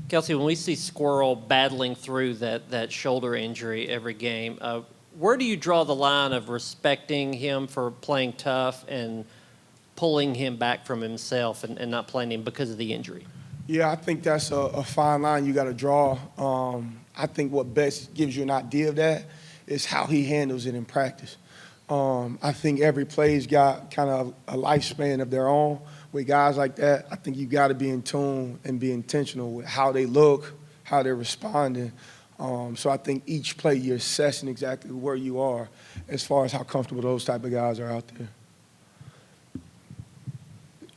Kelsey, when we see Squirrel battling through that shoulder injury every game, where do you draw the line of respecting him for playing tough and pulling him back from himself and not playing him because of the injury? Yeah, I think that's a fine line you got to draw. I think what best gives you an idea of that is how he handles it in practice. I think every play's got kind of a lifespan of their own. With guys like that, I think you got to be in tune and be intentional with how they look, how they're responding. So I think each play you're assessing exactly where you are as far as how comfortable those type of guys are out there.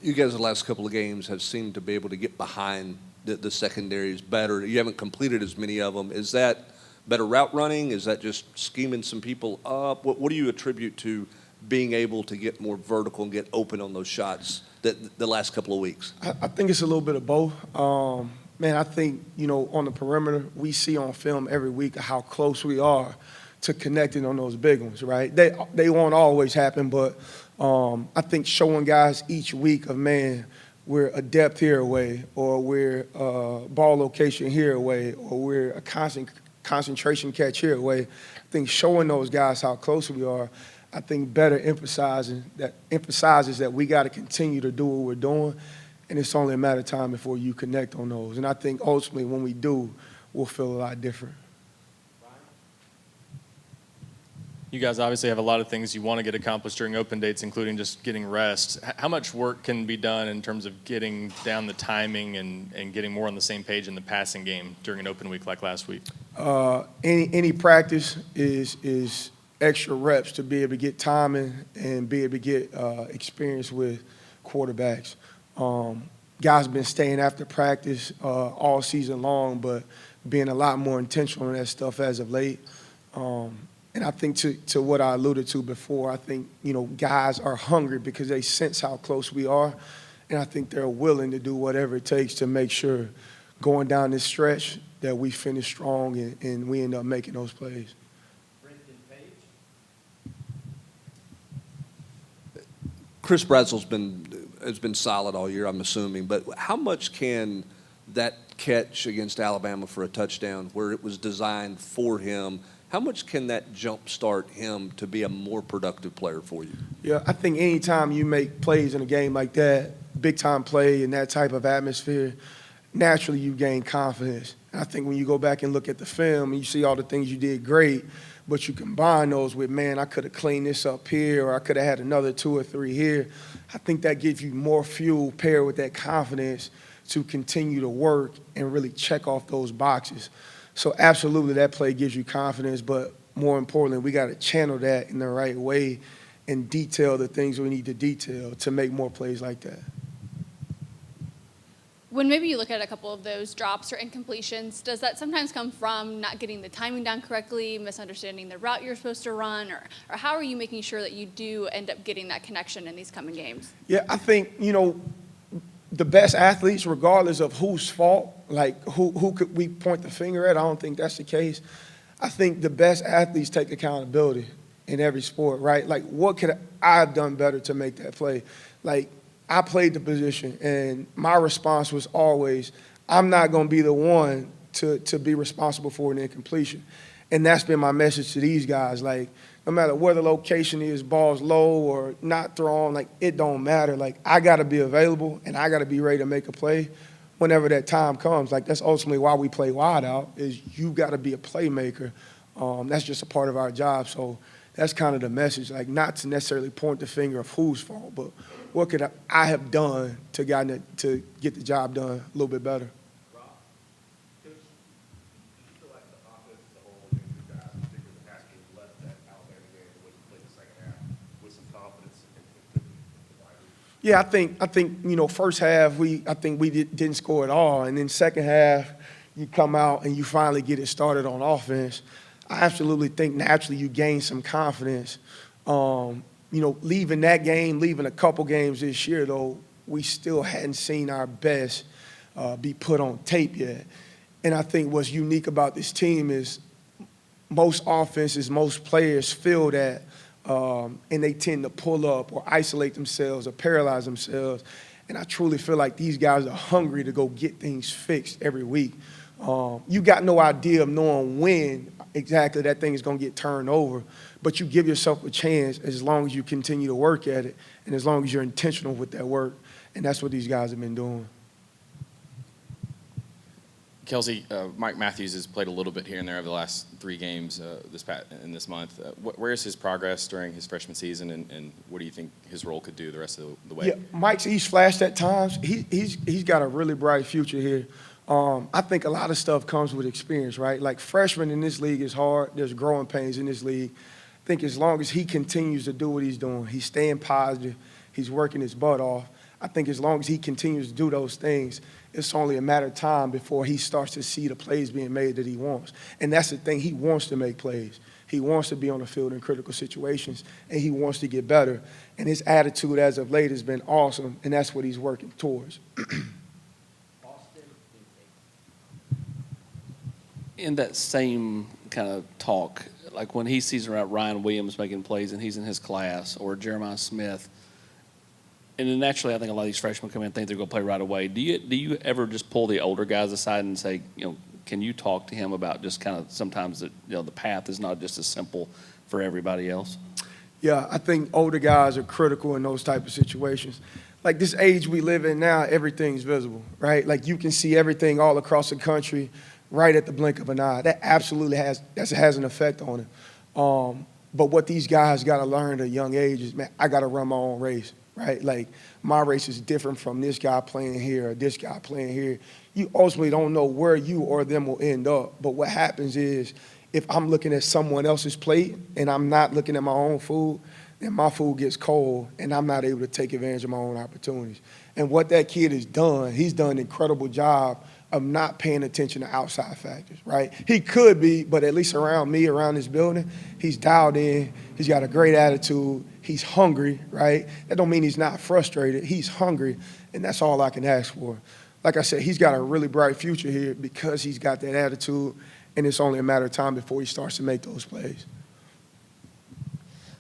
You guys, the last couple of games, have seemed to be able to get behind the secondaries better. You haven't completed as many of them. Is that better route running? Is that just scheming some people up? What do you attribute to being able to get more vertical and get open on those shots the last couple of weeks? I think it's a little bit of both. Man, I think, on the perimeter, we see on film every week how close we are to connecting on those big ones, right? They won't always happen, but I think showing guys each week of, man, we're a depth here away, or we're a ball location here away, or we're a concentration catch here away. I think showing those guys how close we are, I think better emphasizes that we got to continue to do what we're doing, and it's only a matter of time before you connect on those. And I think ultimately when we do, we'll feel a lot different. You guys obviously have a lot of things you want to get accomplished during open dates, including just getting rest. How much work can be done in terms of getting down the timing and getting more on the same page in the passing game during an open week like last week? Any practice is extra reps to be able to get timing and be able to get experience with quarterbacks. Guys been staying after practice all season long, but being a lot more intentional on that stuff as of late. And I think to what I alluded to before, I think, guys are hungry because they sense how close we are, and I think they're willing to do whatever it takes to make sure going down this stretch that we finish strong and we end up making those plays. Chris Bradsel's has been solid all year, I'm assuming, but how much can that catch against Alabama for a touchdown, where it was designed for him, how much can that jumpstart him to be a more productive player for you? Yeah, I think anytime you make plays in a game like that, big-time play in that type of atmosphere, naturally you gain confidence. And I think when you go back and look at the film and you see all the things you did great, but you combine those with, man, I could have cleaned this up here, or I could have had another 2 or 3 here, I think that gives you more fuel paired with that confidence to continue to work and really check off those boxes. So absolutely that play gives you confidence, but more importantly, we got to channel that in the right way and detail the things we need to detail to make more plays like that. When maybe you look at a couple of those drops or incompletions, does that sometimes come from not getting the timing down correctly, misunderstanding the route you're supposed to run, or how are you making sure that you do end up getting that connection in these coming games? Yeah, I think, the best athletes, regardless of whose fault, like who could we point the finger at, I don't think that's the case. I think the best athletes take accountability in every sport, right? Like, what could I have done better to make that play? Like, I played the position, and my response was always, I'm not going to be the one to be responsible for an incompletion. And that's been my message to these guys. Like, no matter where the location is, ball's low or not thrown, like, it don't matter. Like, I got to be available, and I got to be ready to make a play whenever that time comes. Like, that's ultimately why we play wide out, is you got to be a playmaker. That's just a part of our job. So that's kind of the message, like, not to necessarily point the finger of whose fault, but what could I have done to get the job done a little bit better. Yeah, I think first half I think we didn't score at all, and then second half you come out and you finally get it started on offense. I absolutely think naturally you gain some confidence. Leaving that game, leaving a couple games this year though, we still hadn't seen our best be put on tape yet. And I think what's unique about this team is most offenses, most players feel that. And they tend to pull up or isolate themselves or paralyze themselves. And I truly feel like these guys are hungry to go get things fixed every week. You got no idea of knowing when exactly that thing is going to get turned over, but you give yourself a chance as long as you continue to work at it and as long as you're intentional with that work. And that's what these guys have been doing. Kelsey, Mike Matthews has played a little bit here and there over the last 3 games this month. Where is his progress during his freshman season, and what do you think his role could do the rest of the way? Yeah, he's flashed at times. He's got a really bright future here. I think a lot of stuff comes with experience, right? Like freshman in this league is hard. There's growing pains in this league. I think as long as he continues to do what he's doing, he's staying positive, he's working his butt off. I think as long as he continues to do those things, it's only a matter of time before he starts to see the plays being made that he wants. And that's the thing, he wants to make plays. He wants to be on the field in critical situations, and he wants to get better. And his attitude as of late has been awesome, and that's what he's working towards. In that same kind of talk, like when he sees Ryan Williams making plays and he's in his class, or Jeremiah Smith, and then naturally I think a lot of these freshmen come in and think they're going to play right away. Do you ever just pull the older guys aside and say, can you talk to him about just kind of sometimes that the path is not just as simple for everybody else? Yeah, I think older guys are critical in those type of situations. Like this age we live in now, everything's visible, right? Like you can see everything all across the country right at the blink of an eye. That absolutely has an effect on him. But what these guys got to learn at a young age is, man, I got to run my own race, right? Like my race is different from this guy playing here or this guy playing here. You ultimately don't know where you or them will end up. But what happens is if I'm looking at someone else's plate and I'm not looking at my own food, then my food gets cold and I'm not able to take advantage of my own opportunities. And what that kid has done, he's done an incredible job of not paying attention to outside factors, right? He could be, but at least around me, around this building, he's dialed in. He's got a great attitude. He's hungry, right? That don't mean he's not frustrated. He's hungry, and that's all I can ask for. Like I said, he's got a really bright future here because he's got that attitude, and it's only a matter of time before he starts to make those plays.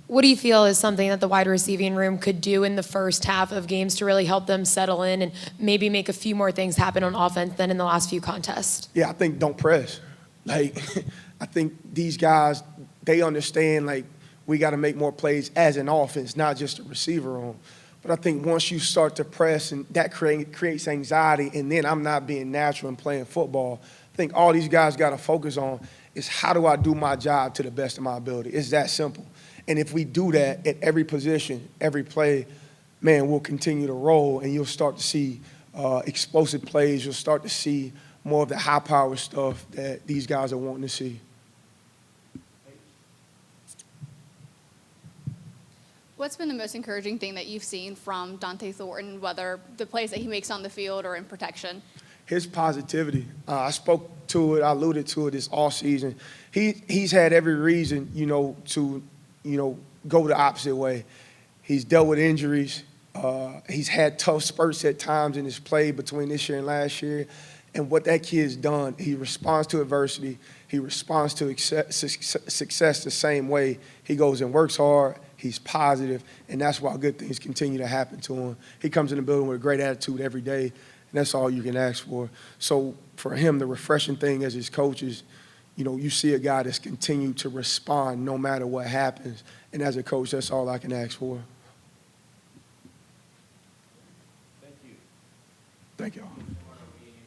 What do you feel is something that the wide receiving room could do in the first half of games to really help them settle in and maybe make a few more things happen on offense than in the last few contests? Yeah, I think don't press. Like, I think these guys, they understand, like, we got to make more plays as an offense, not just a receiver room. But I think once you start to press, and that creates anxiety, and then I'm not being natural and playing football, I think all these guys got to focus on is how do I do my job to the best of my ability? It's that simple. And if we do that at every position, every play, man, we'll continue to roll, and you'll start to see explosive plays. You'll start to see more of the high-power stuff that these guys are wanting to see. What's been the most encouraging thing that you've seen from Dante Thornton, whether the plays that he makes on the field or in protection? His positivity. I spoke to it, I alluded to it this offseason. He's had every reason, to go the opposite way. He's dealt with injuries. He's had tough spurts at times in his play between this year and last year. And what that kid's done, he responds to adversity. He responds to success the same way. He goes and works hard. He's positive, and that's why good things continue to happen to him. He comes in the building with a great attitude every day, and that's all you can ask for. So for him, the refreshing thing as his coach is, you see a guy that's continued to respond no matter what happens. And as a coach, that's all I can ask for. Thank you. Thank y'all.